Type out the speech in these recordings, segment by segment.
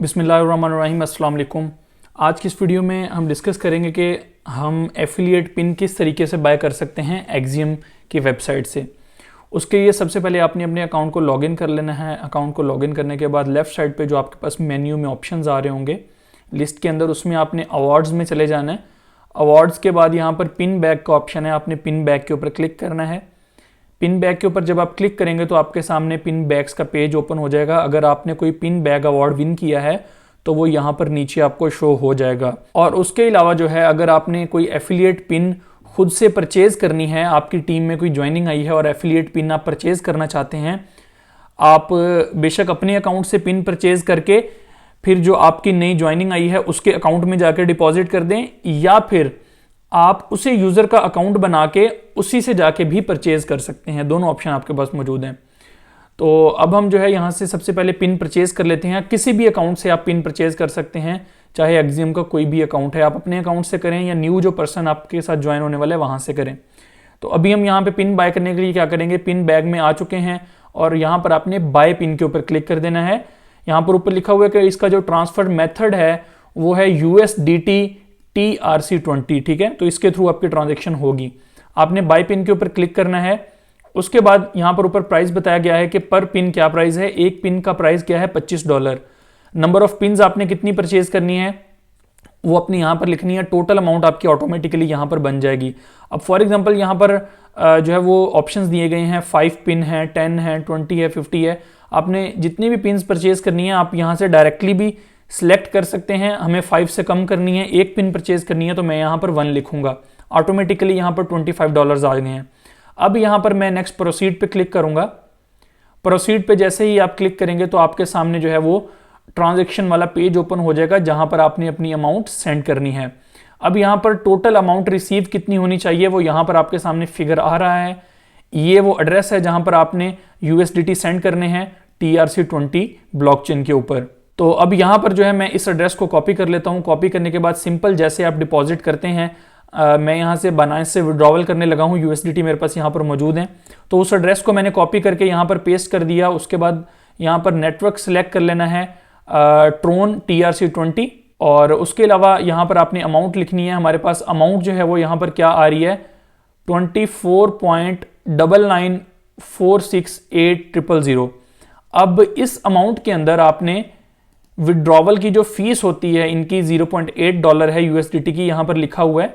बिस्मिल्लाहिर्रहमानिर्रहीम, अस्सलाम वालेकुम। आज की इस वीडियो में हम डिस्कस करेंगे कि हम एफिलिएट पिन किस तरीके से बाय कर सकते हैं एक्सियम की वेबसाइट से। उसके लिए सबसे पहले आपने अपने अकाउंट को लॉगिन कर लेना है। अकाउंट को लॉगिन करने के बाद लेफ़्ट साइड पे जो आपके पास मेन्यू में ऑप्शंस आ रहे होंगे लिस्ट के अंदर, उसमें आपने अवार्ड्स में चले जाना है। अवार्ड्स के बाद यहाँ पर पिन बैग का ऑप्शन है, आपने पिन बैग के ऊपर क्लिक करना है। पिन बैग के ऊपर जब आप क्लिक करेंगे तो आपके सामने पिन बैग्स का पेज ओपन हो जाएगा। अगर आपने कोई पिन बैग अवार्ड विन किया है तो वो यहाँ पर नीचे आपको शो हो जाएगा। और उसके अलावा जो है, अगर आपने कोई एफिलिएट पिन खुद से परचेज करनी है, आपकी टीम में कोई ज्वाइनिंग आई है और एफिलिएट पिन आप परचेज करना चाहते हैं, आप बेशक अपने अकाउंट से पिन परचेज करके फिर जो आपकी नई ज्वाइनिंग आई है उसके अकाउंट में जाकर डिपॉजिट कर दें, या फिर आप उसे यूज़र का अकाउंट बना के उसी से जाके भी परचेज कर सकते हैं। दोनों ऑप्शन आपके पास मौजूद हैं। तो अब हम जो है यहाँ से सबसे पहले पिन परचेज कर लेते हैं। किसी भी अकाउंट से आप पिन परचेज कर सकते हैं, चाहे एक्सियम का कोई भी अकाउंट है, आप अपने अकाउंट से करें या न्यू जो पर्सन आपके साथ ज्वाइन होने वाला है वहाँ से करें। तो अभी हम यहाँ पे पिन बाय करने के लिए क्या करेंगे, पिन बैग में आ चुके हैं और यहाँ पर आपने बाय पिन के ऊपर क्लिक कर देना है। यहाँ पर ऊपर लिखा हुआ है कि इसका जो ट्रांसफर मेथड है वो है USDT TRC20, ठीक है। तो इसके थ्रू आपकी ट्रांजेक्शन होगी। आपने बाय पिन के ऊपर क्लिक करना है। उसके बाद यहाँ पर ऊपर प्राइस बताया गया है कि पर पिन क्या प्राइस है। एक पिन का प्राइस क्या है, $25। नंबर ऑफ पिन्स आपने कितनी परचेज करनी है वो अपनी यहाँ पर लिखनी है। टोटल अमाउंट आपकी ऑटोमेटिकली यहाँ पर बन जाएगी। अब फॉर एग्जांपल यहाँ पर जो है वो ऑप्शंस दिए गए हैं, 5 पिन है, 10 है, 20 है, 50 है। आपने जितनी भी पिन्स परचेज करनी है आप यहाँ से डायरेक्टली भी सिलेक्ट कर सकते हैं। हमें 5 से कम करनी है, एक पिन परचेज करनी है तो मैं यहाँ पर 1 लिखूंगा। ऑटोमेटिकली यहाँ पर $25 आ गए हैं। अब यहाँ पर मैं नेक्स्ट प्रोसीड पे क्लिक करूंगा। प्रोसीड पे जैसे ही आप क्लिक करेंगे तो आपके सामने जो है वो ट्रांजैक्शन वाला पेज ओपन हो जाएगा जहां पर आपने अपनी अमाउंट सेंड करनी है। अब यहाँ पर टोटल अमाउंट रिसीव कितनी होनी चाहिए वो यहाँ पर आपके सामने फिगर आ रहा है। ये वो एड्रेस है जहां पर आपने USDT सेंड करने हैं TRC20 ब्लॉकचेन के ऊपर। तो अब यहाँ पर जो है मैं इस एड्रेस को कॉपी कर लेता हूँ। कॉपी करने के बाद सिंपल जैसे आप डिपॉजिट करते हैं, मैं यहाँ से बाइनेंस से विड्रॉवल करने लगा हूँ। USDT मेरे पास यहाँ पर मौजूद है तो उस एड्रेस को मैंने कॉपी करके यहाँ पर पेस्ट कर दिया। उसके बाद यहाँ पर नेटवर्क सेलेक्ट कर लेना है ट्रोन TRC20, और उसके अलावा यहाँ पर आपने अमाउंट लिखनी है। हमारे पास अमाउंट जो है वो यहाँ पर क्या आ रही है, 24.9946800। अब इस अमाउंट के अंदर आपने विड्रॉवल की जो फीस होती है इनकी $0.8 है USDT की, यहाँ पर लिखा हुआ है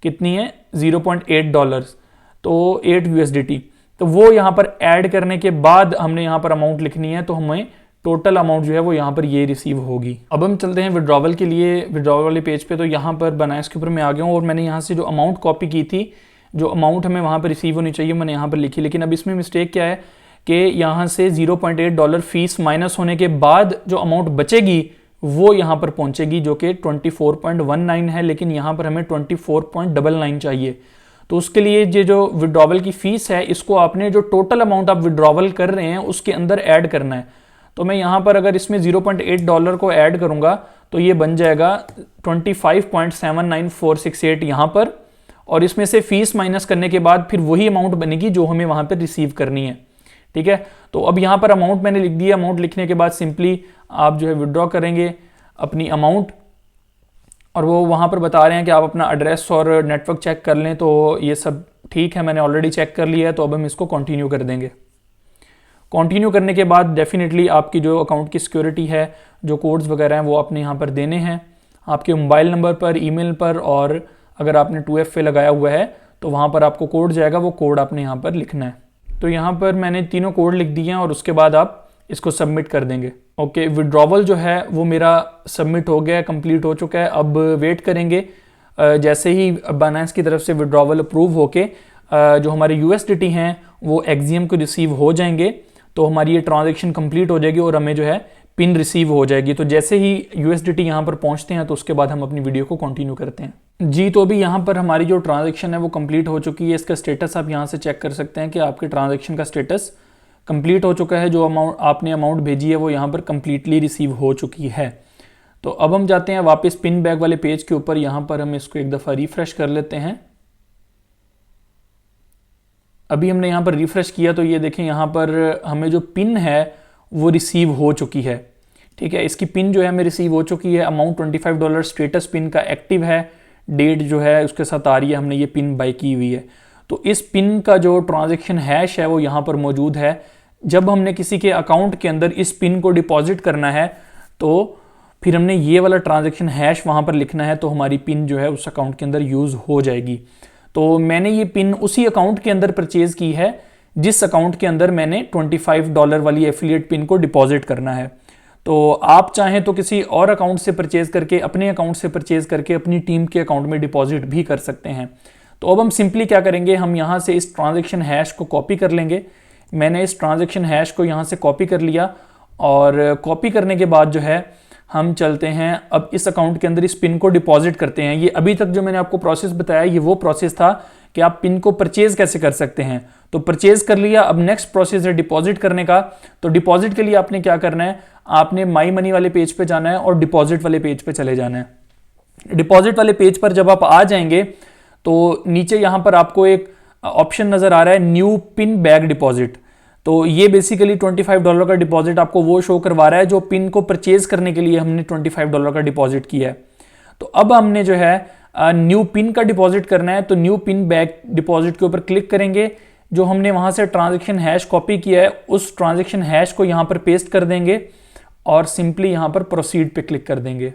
कितनी है, $0.8, तो 8 USDT। तो वो यहाँ पर ऐड करने के बाद हमने यहाँ पर अमाउंट लिखनी है, तो हमें टोटल अमाउंट जो है वो यहाँ पर ये रिसीव होगी। अब हम चलते हैं विड्रॉवल के लिए, विड्रॉवल वाले पेज पे। तो यहाँ पर बाइनेंस के ऊपर मैं आ गया हूँ और मैंने यहाँ से जो अमाउंट कॉपी की थी, जो अमाउंट हमें वहाँ पर रिसीव होनी चाहिए, मैंने यहाँ पर लिखी। लेकिन अब इसमें मिस्टेक क्या है कि यहाँ से $0.8 फीस माइनस होने के बाद जो अमाउंट बचेगी वो यहाँ पर पहुँचेगी, जो कि 24.19 है, लेकिन यहाँ पर हमें 24.99 चाहिए। तो उसके लिए ये जो विड्रॉवल की फ़ीस है इसको आपने जो टोटल अमाउंट आप विड्रॉवल कर रहे हैं उसके अंदर ऐड करना है। तो मैं यहाँ पर अगर इसमें $0.8 को ऐड करूँगा तो ये बन जाएगा 25.79468 यहाँ पर, और इसमें से फ़ीस माइनस करने के बाद फिर वही अमाउंट बनेगी जो हमें वहाँ पर रिसीव करनी है, ठीक है। तो अब यहाँ पर अमाउंट मैंने लिख दिया। अमाउंट लिखने के बाद सिंपली आप जो है विड्रॉ करेंगे अपनी अमाउंट, और वो वहाँ पर बता रहे हैं कि आप अपना एड्रेस और नेटवर्क चेक कर लें। तो ये सब ठीक है, मैंने ऑलरेडी चेक कर लिया है। तो अब हम इसको कंटिन्यू कर देंगे। कंटिन्यू करने के बाद डेफिनेटली आपकी जो अकाउंट की सिक्योरिटी है, जो कोड्स वगैरह हैं वो आपने यहाँ पर देने हैं आपके मोबाइल नंबर पर, ईमेल पर, और अगर आपने 2FA लगाया हुआ है तो वहाँ पर आपको कोड जाएगा, वो कोड आपने यहाँ पर लिखना है। तो यहाँ पर मैंने तीनों कोड लिख दिए हैं और उसके बाद आप इसको सबमिट कर देंगे। ओके, विड्रॉवल जो है वो मेरा सबमिट हो गया है, कंप्लीट हो चुका है। अब वेट करेंगे जैसे ही बाइनेंस की तरफ से विड्रॉवल अप्रूव होके जो हमारे USDT हैं वो एक्सियम को रिसीव हो जाएंगे, तो हमारी ये ट्रांजेक्शन कंप्लीट हो जाएगी और हमें जो है पिन रिसीव हो जाएगी। तो जैसे ही USDT यहाँ पर पहुँचते हैं तो उसके बाद हम अपनी वीडियो को कंटिन्यू करते हैं जी। तो अभी यहाँ पर हमारी जो ट्रांजैक्शन है वो कंप्लीट हो चुकी है। इसका स्टेटस आप यहाँ से चेक कर सकते हैं कि आपके ट्रांजैक्शन का स्टेटस कंप्लीट हो चुका है। जो आपने अमाउंट भेजी है वो यहाँ पर कंप्लीटली रिसीव हो चुकी है। तो अब हम जाते हैं वापस पिन बैग वाले पेज के ऊपर। यहाँ पर हम इसको एक दफ़ा रिफ्रेश कर लेते हैं। अभी हमने यहाँ पर रिफ्रेश किया तो ये देखें यहाँ पर हमें जो पिन है वो रिसीव हो चुकी है, ठीक है, इसकी पिन जो है हमें रिसीव हो चुकी है, अमाउंट $25, स्टेटस पिन का एक्टिव है, डेट जो है उसके साथ आ रही है, हमने ये पिन बाय की हुई है। तो इस पिन का जो ट्रांजैक्शन हैश है वो यहाँ पर मौजूद है। जब हमने किसी के अकाउंट के अंदर इस पिन को डिपॉजिट करना है तो फिर हमने ये वाला ट्रांजैक्शन हैश वहाँ पर लिखना है, तो हमारी पिन जो है उस अकाउंट के अंदर यूज़ हो जाएगी। तो मैंने ये पिन उसी अकाउंट के अंदर परचेज की है जिस अकाउंट के अंदर मैंने $25 वाली एफिलिएट पिन को डिपॉजिट करना है। तो आप चाहें तो किसी और अकाउंट से परचेज करके, अपने अकाउंट से परचेज करके अपनी टीम के अकाउंट में डिपॉजिट भी कर सकते हैं। तो अब हम सिंपली क्या करेंगे, हम यहाँ से इस ट्रांजैक्शन हैश को कॉपी कर लेंगे। मैंने इस ट्रांजैक्शन हैश को यहाँ से कॉपी कर लिया और कॉपी करने के बाद जो है हम चलते हैं अब इस अकाउंट के अंदर इस पिन को डिपॉजिट करते हैं। ये अभी तक जो मैंने आपको प्रोसेस बताया ये वो प्रोसेस था कि आप पिन को परचेज कैसे कर सकते हैं। तो परचेज कर लिया, अब नेक्स्ट प्रोसेस है डिपॉजिट करने का। तो डिपॉजिट के लिए आपने क्या करना है, आपने माई मनी वाले पेज पे जाना है और डिपॉजिट वाले पेज पे चले जाना है। डिपॉजिट वाले पेज पर जब आप आ जाएंगे तो नीचे यहां पर आपको एक ऑप्शन नजर आ रहा है, न्यू पिन बैग डिपॉजिट। तो ये बेसिकली $25 का डिपॉजिट आपको वो शो करवा रहा है जो पिन को परचेज करने के लिए हमने $25 का डिपॉजिट किया है। तो अब हमने जो है न्यू पिन का डिपॉजिट करना है, तो न्यू पिन बैग डिपॉजिट के ऊपर क्लिक करेंगे। जो हमने वहां से ट्रांजैक्शन हैश कॉपी किया है उस ट्रांजैक्शन हैश को यहां पर पेस्ट कर देंगे और सिंपली यहां पर प्रोसीड पे क्लिक कर देंगे।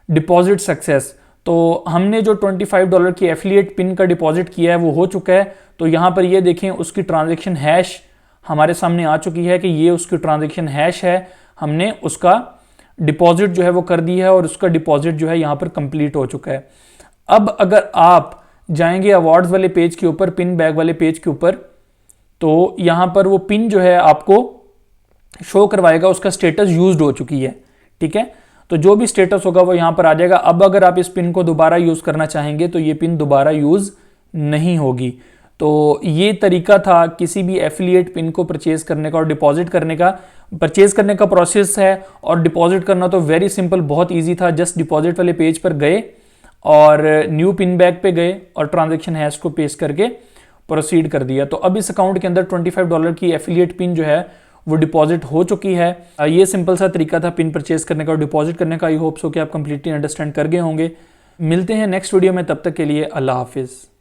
Deposit success. तो हमने जो $25 की एफिलिएट पिन का डिपॉजिट किया है वो हो चुका है। तो यहां पर ये देखें उसकी ट्रांजैक्शन हैश हमारे सामने आ चुकी है कि ये उसकी ट्रांजैक्शन हैश है, हमने उसका डिपॉजिट जो है वो कर दी है और उसका डिपॉजिट जो है यहां पर कंप्लीट हो चुका है। अब अगर आप जाएंगे अवार्ड्स वाले पेज के ऊपर, पिन बैग वाले पेज के ऊपर, तो यहां पर वो पिन जो है आपको शो करवाएगा उसका स्टेटस यूज्ड हो चुकी है। ठीक है, तो जो भी स्टेटस होगा वो यहां पर आ जाएगा। अब अगर आप इस पिन को दोबारा यूज करना चाहेंगे तो ये पिन दोबारा यूज नहीं होगी। तो ये तरीका था किसी भी एफिलिएट पिन को परचेज करने का और डिपॉजिट करने का। परचेज करने का प्रोसेस है और डिपॉजिट करना तो वेरी सिंपल, बहुत इजी था। जस्ट डिपॉजिट वाले पेज पर गए और न्यू पिन बैग पे गए और ट्रांजैक्शन हैश को पेस्ट करके प्रोसीड कर दिया। तो अब इस अकाउंट के अंदर $25 की एफिलिएट पिन जो है वो डिपॉजिट हो चुकी है। ये सिंपल सा तरीका था पिन परचेज करने का और डिपॉजिट करने का। आई होप सो कि आप कंप्लीटली अंडरस्टैंड कर गए होंगे। मिलते हैं नेक्स्ट वीडियो में, तब तक के लिए अल्लाह हाफिज़।